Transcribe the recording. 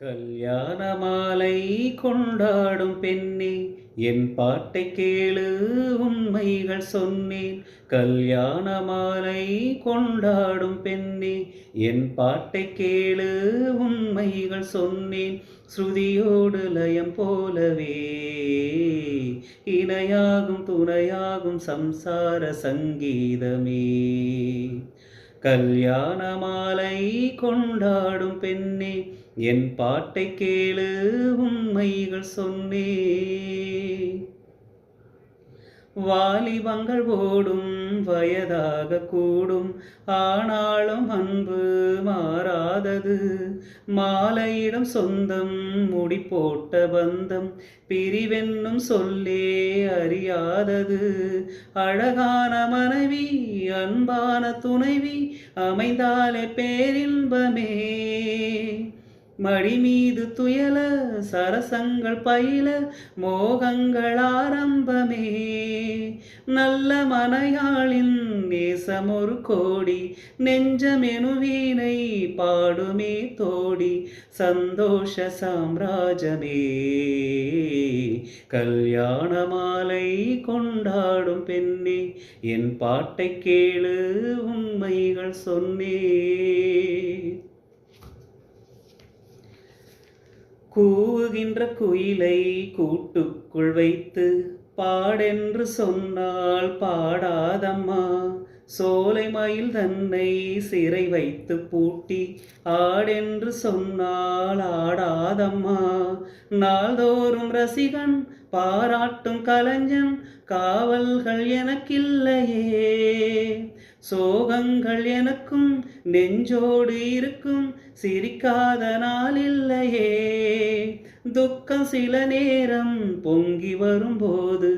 கல்யாண மாலை கொண்டாடும் பெண்ணே, என் பாட்டை கேளு, உண்மைகள் சொன்னேன். கல்யாண மாலை கொண்டாடும் பெண்ணே, என் பாட்டை கேளு, உண்மைகள் சொன்னேன். ஸ்ருதியோடு லயம் போலவே இணையாகும் துணையாகும் சம்சார சங்கீதமே. கல்யாண மாலை கொண்டாடும் பெண்ணே, என் பாட்டை கேளு, உண்மைகள் சொன்னே. வாலிபங்கள் ஓடும் வயதாக கூடும், ஆனாலும் அன்பு மாறாதது. மாலையிடம் சொந்தம் முடி போட்ட பந்தம், பிரிவென்னும் சொல்லே அறியாதது. அழகான மனைவி அன்பான துணைவி அமைந்தாலே பேரின்பமே. மடி மீது துயல சரசங்கள் பயில மோகங்கள் ஆரம்பமே. நல்ல மனையாளின் நேசம் ஒரு கோடி, நெஞ்சமெனு வீணை பாடுமே தோடி, சந்தோஷ சாம்ராஜமே. கல்யாண மாலை கொண்டாடும் பெண்ணே, என் பாட்டை கேளு, உண்மைகள் சொன்னே. கூவுகின்ற குயிலை கூட்டுக்குள் வைத்து பாடென்று சொன்னால் பாடாதம்மா. சோலை மயில் தன்னை சிறை வைத்து பூட்டி ஆடென்று சொன்னால் ஆடாதம்மா. நாள்தோறும் ரசிகன் பாராட்டும் கலைஞன், காவல்கள் எனக்கில்லையே. சோகங்கள் எனக்கும் நெஞ்சோடு இருக்கும், சிரிக்காத நாளில்லையே. துக்கம் சில நேரம் பொங்கி வரும்போது